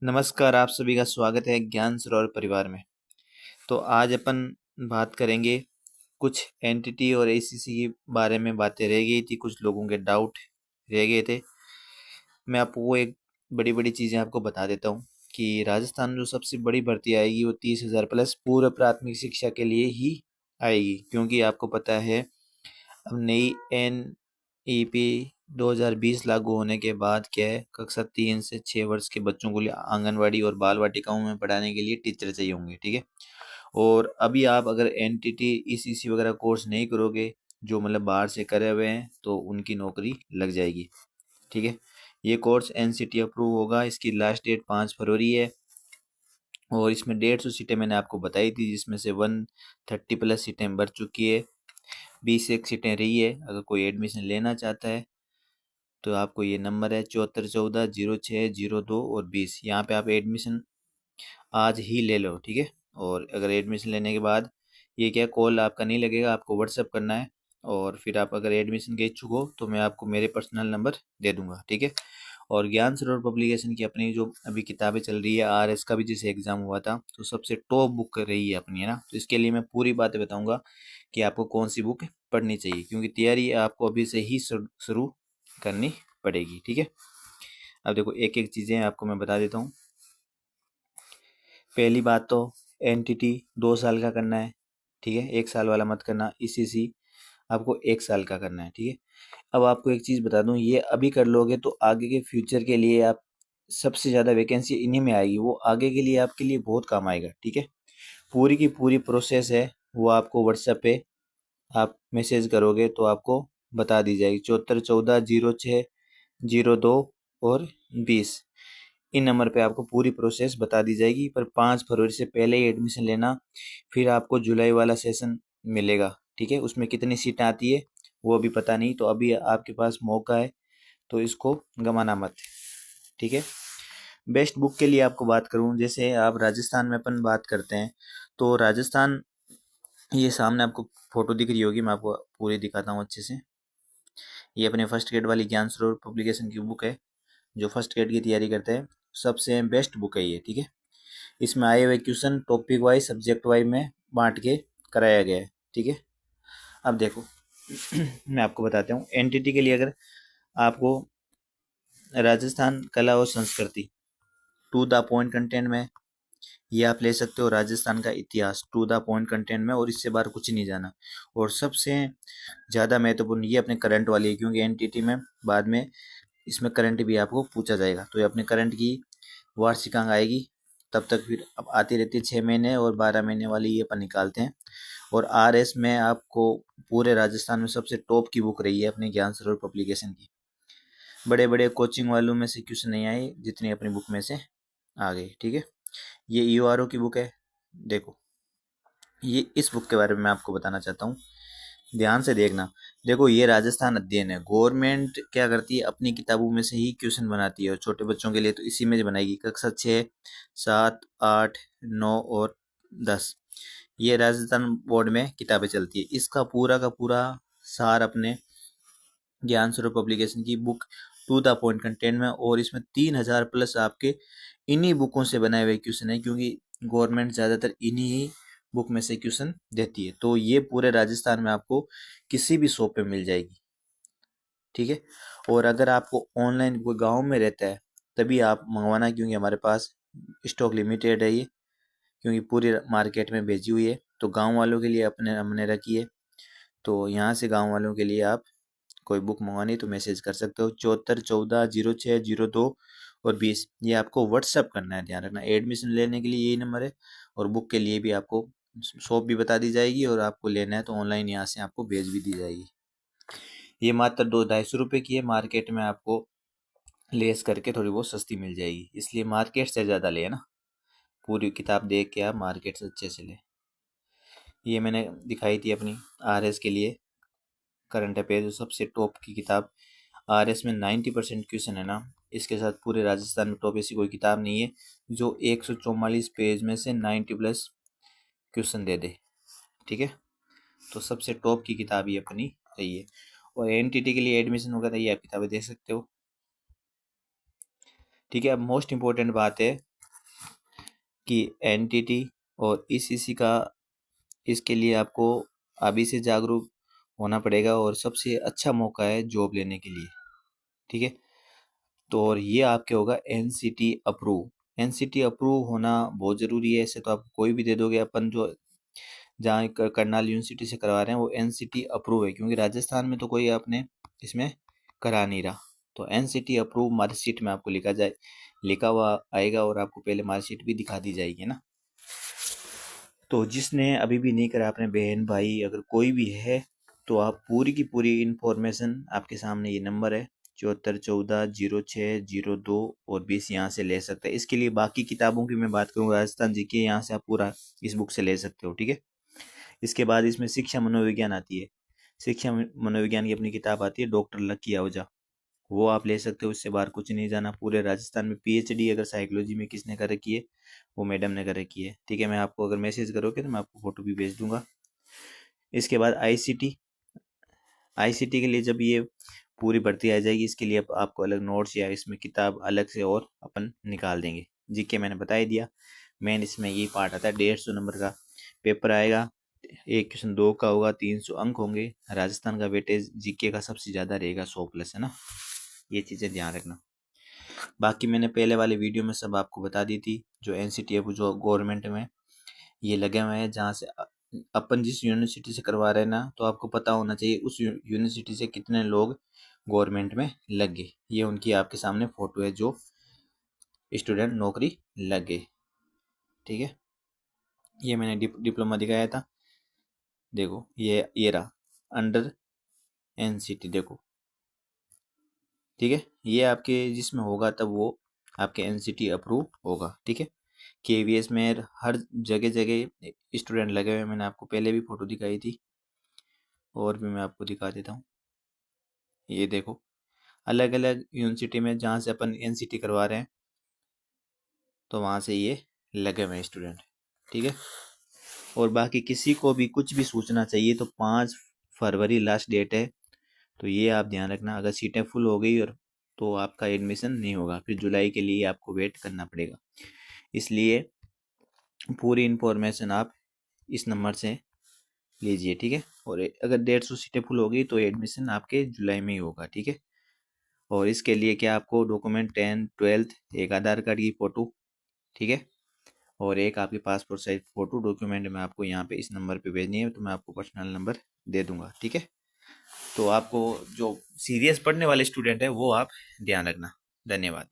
नमस्कार, आप सभी का स्वागत है ज्ञान सरोवर परिवार में। तो आज अपन बात करेंगे कुछ एनटीटी और एसीसी के बारे में। बातें रह गई थी, कुछ लोगों के डाउट रह गए थे। मैं आपको एक बड़ी बड़ी चीज़ें आपको बता देता हूँ कि राजस्थान में जो सबसे बड़ी भर्ती आएगी वो 30,000 प्लस पूर्व प्राथमिक शिक्षा के लिए ही आएगी, क्योंकि आपको पता है अब नई NEP 2020 लागू होने के बाद क्या है, कक्षा 3 से 6 वर्ष के बच्चों को लिए आंगनवाड़ी और बाल वाटिकाओं में पढ़ाने के लिए टीचर चाहिए होंगे। ठीक है। और अभी आप अगर एनटीटी ईसीसी वगैरह कोर्स नहीं करोगे, जो मतलब बाहर से करे हुए हैं, तो उनकी नौकरी लग जाएगी। ठीक है। ये कोर्स एनसीटी अप्रूव होगा। इसकी लास्ट डेट 5 फरवरी है और इसमें 150 सीटें मैंने आपको बताई थी, जिसमें से 130 प्लस सीटें भर चुकी है। 20 एक सीटें रही है। अगर कोई एडमिशन लेना चाहता है तो आपको ये नंबर है 7414-0602 और 20। यहाँ पे आप एडमिशन आज ही ले लो। ठीक है। और अगर एडमिशन लेने के बाद ये क्या, कॉल आपका नहीं लगेगा, आपको व्हाट्सअप करना है। और फिर आप अगर एडमिशन के इच्छुक हो तो मैं आपको मेरे पर्सनल नंबर दे दूंगा। ठीक है। और ज्ञान सरोवर पब्लिकेशन की अपनी जो अभी किताबें चल रही है, RS का भी जैसे एग्जाम हुआ था, तो सबसे टॉप बुक रही है अपनी, है ना। तो इसके लिए मैं पूरी बातें बताऊंगा कि आपको कौन सी बुक पढ़नी चाहिए, क्योंकि तैयारी आपको अभी से ही शुरू करनी पड़ेगी। ठीक है। अब देखो, एक एक चीज़ें आपको मैं बता देता हूँ। पहली बात तो एनटीटी 2 साल का करना है। ठीक है। 1 साल वाला मत करना। ईसीसी आपको 1 साल का करना है। ठीक है। अब आपको एक चीज़ बता दूं, ये अभी कर लोगे तो आगे के फ्यूचर के लिए आप सबसे ज़्यादा वैकेंसी इन्हीं में आएगी, वो आगे के लिए आपके लिए बहुत काम आएगा। ठीक है। पूरी की पूरी प्रोसेस है, वो आपको व्हाट्सएप पे आप मैसेज करोगे तो आपको बता दी जाएगी। 7414-0602 और 20, इन नंबर पे आपको पूरी प्रोसेस बता दी जाएगी। पर 5 फरवरी से पहले ही एडमिशन लेना, फिर आपको जुलाई वाला सेशन मिलेगा। ठीक है। उसमें कितनी सीटें आती है वो अभी पता नहीं, तो अभी आपके पास मौका है, तो इसको गंवाना मत। ठीक है। बेस्ट बुक के लिए आपको बात करूं, जैसे आप राजस्थान में अपन बात करते हैं तो राजस्थान, ये सामने आपको फोटो दिख रही होगी, मैं आपको पूरी दिखाता हूँ अच्छे से। ये अपने फर्स्ट ग्रेड वाली ज्ञान सरोवर पब्लिकेशन की बुक है। जो फर्स्ट ग्रेड की तैयारी करते हैं, सबसे बेस्ट बुक है ये। ठीक है। इसमें आए हुए question topic wise subject wise में बांट के कराया गया है। ठीक है। अब देखो मैं आपको बताता हूँ एनटीटी के लिए। अगर आपको राजस्थान कला और संस्कृति टू द पॉइंट कंटेंट में, ये आप ले सकते हो। राजस्थान का इतिहास टू द पॉइंट कंटेंट में, और इससे बाहर कुछ नहीं जाना। और सबसे ज़्यादा महत्वपूर्ण ये अपने करंट वाली है, क्योंकि एनटीटी में बाद में इसमें करंट भी आपको पूछा जाएगा। तो ये अपने करंट की वार्षिक अंक आएगी, तब तक फिर अब आती रहती है। 6 महीने और 12 महीने वाली ये अपन निकालते हैं। और RS में आपको पूरे राजस्थान में सबसे टॉप की बुक रही है अपनी ज्ञान सरोवर पब्लिकेशन की। बड़े बड़े कोचिंग वालों में से क्वेश्चन नहीं आए जितनी अपनी बुक में से आ गई। ठीक है। ये EORO की बुक है। देखो, ये इस बुक के बारे में मैं आपको बताना चाहता हूँ, ध्यान से देखना। देखो, ये राजस्थान अध्ययन है। गवर्नमेंट क्या करती है, अपनी किताबों में से ही क्वेश्चन बनाती है। और छोटे बच्चों के लिए तो इसी में बनाएगी, कक्षा 6, 7, 8, 9 और 10। ये राजस्थान बोर्ड में किताबें चलती है। इसका पूरा का पूरा सार अपने ज्ञान स्वरूप पब्लिकेशन की book to the point content में, और इसमें 3,000 प्लस आपके इन्हीं बुकों से बनाए हुए क्वेश्चन है, क्योंकि गवर्नमेंट ज़्यादातर इन्हीं ही बुक में से क्वेश्चन देती है। तो ये पूरे राजस्थान में आपको किसी भी शॉप पे मिल जाएगी। ठीक है। और अगर आपको ऑनलाइन कोई गांव में रहता है तभी आप मंगवाना, क्योंकि हमारे पास स्टॉक लिमिटेड है ये, क्योंकि पूरी मार्केट में भेजी हुई है। तो गांव वालों के लिए अपने हमने रखी है। तो यहाँ से गांव वालों के लिए आप कोई बुक मंगवानी तो मैसेज कर सकते हो। 7414-0602 और 20, ये आपको व्हाट्सअप करना है। ध्यान रखना, एडमिशन लेने के लिए यही नंबर है, और बुक के लिए भी आपको शॉप भी बता दी जाएगी, और आपको लेना है तो ऑनलाइन यहाँ से आपको भेज भी दी जाएगी। ये मात्र 200-250 रुपये की है। मार्केट में आपको लेस करके थोड़ी बहुत सस्ती मिल जाएगी, इसलिए मार्केट से ज़्यादा ले ना। पूरी किताब देख के आप मार्केट से अच्छे से ले। ये मैंने दिखाई थी अपनी RS के लिए करंट अफेयर, जो सबसे टॉप की किताब। RS में 90% क्वेश्चन है ना, इसके साथ पूरे राजस्थान में टॉप ऐसी कोई किताब नहीं है जो 144 पेज में से 90 प्लस क्वेश्चन दे दे। ठीक है। तो सबसे टॉप की किताब ये अपनी रही है। और एनटीटी के लिए एडमिशन वगैरह ये आप किताबें देख सकते हो। ठीक है। अब मोस्ट इम्पोर्टेंट बात है की एनटीटी और ईसीसी का, इसके लिए आपको अभी से जागरूक होना पड़ेगा और सबसे अच्छा मौका है जॉब लेने के लिए, ठीक है। तो और ये आपके होगा एनसीटी अप्रूव। एनसीटी अप्रूव होना बहुत ज़रूरी है, ऐसे तो आप कोई भी दे दोगे। अपन जो जहाँ करनाल यूनिवर्सिटी से करवा रहे हैं वो एनसीटी अप्रूव है, क्योंकि राजस्थान में तो कोई आपने इसमें करा नहीं रहा। तो एनसीटी अप्रूव मार्कशीट में आपको लिखा हुआ आएगा और आपको पहले मार्कशीट भी दिखा दी जाएगी ना। तो जिसने अभी भी नहीं करा, अपने बहन भाई अगर कोई भी है, तो आप पूरी की पूरी इन्फॉर्मेशन, आपके सामने ये नंबर है 74140602 और 20 यहाँ से ले सकते हैं। इसके लिए बाकी किताबों की मैं बात करूँगा, राजस्थान जीके यहाँ से आप पूरा इस बुक से ले सकते हो, ठीक है। इसके बाद इसमें शिक्षा मनोविज्ञान आती है। शिक्षा मनोविज्ञान की अपनी किताब आती है डॉक्टर लकी आहूजा, वो आप ले सकते हो। उससे बाहर कुछ नहीं जाना। पूरे राजस्थान में पीएचडी अगर साइकोलॉजी में किसने कर रखी है, वो मैडम ने कर रखी है, ठीक है। मैं आपको अगर मैसेज करोगे तो मैं आपको फोटो भी भेज दूंगा। इसके बाद आईसीटी, आईसीटी के लिए जब ये पूरी भर्ती आ जाएगी, इसके लिए आपको अलग नोट्स या इसमें किताब अलग से और अपन निकाल देंगे। जीके मैंने बता ही दिया, मेन इसमें ये पार्ट आता है। 150 नंबर का पेपर आएगा, एक क्वेश्चन 2 का होगा, 300 अंक होंगे। राजस्थान का वेटेज जीके का सबसे ज़्यादा रहेगा, 100+ है ना। ये चीज़ें ध्यान रखना। बाकी मैंने पहले वाले वीडियो में सब आपको बता दी थी। जो एनसीटीएफ जो गवर्नमेंट में ये लगे हुए हैं, जहाँ से अपन जिस यूनिवर्सिटी से करवा रहे हैं ना, तो आपको पता होना चाहिए उस यूनिवर्सिटी से कितने लोग गवर्नमेंट में लग गए। ये उनकी आपके सामने फोटो है जो स्टूडेंट नौकरी लग गए, ठीक है। ये मैंने डिप्लोमा दिखाया था, देखो ये रहा अंडर एनसीटी, देखो, ठीक है। ये आपके जिसमें होगा तब वो आपके एनसीटी अप्रूव होगा, ठीक है। केवीएस में हर जगह जगह स्टूडेंट लगे हुए हैं, मैंने आपको पहले भी फोटो दिखाई थी और भी मैं आपको दिखा देता हूँ। ये देखो अलग अलग यूनिवर्सिटी में जहाँ से अपन एनसीटी करवा रहे हैं, तो वहाँ से ये लगे हुए हैं स्टूडेंट, ठीक है। और बाकी किसी को भी कुछ भी सूचना चाहिए तो 5 फरवरी लास्ट डेट है, तो ये आप ध्यान रखना। अगर सीटें फुल हो गई और तो आपका एडमिशन नहीं होगा, फिर जुलाई के लिए आपको वेट करना पड़ेगा। इसलिए पूरी इन्फॉर्मेशन आप इस नंबर से लीजिए, ठीक है। और अगर 150 सीटें फुल हो गई तो एडमिशन आपके जुलाई में ही होगा, ठीक है। और इसके लिए क्या आपको डॉक्यूमेंट 10th 12th, एक आधार कार्ड की फ़ोटो, ठीक है, और एक आपके पासपोर्ट साइज फ़ोटो डॉक्यूमेंट में आपको यहाँ पे इस नंबर पे भेजनी है, तो मैं आपको पर्सनल नंबर दे दूंगा, ठीक है। तो आपको जो सीरियस पढ़ने वाले स्टूडेंट है वो आप ध्यान रखना। धन्यवाद।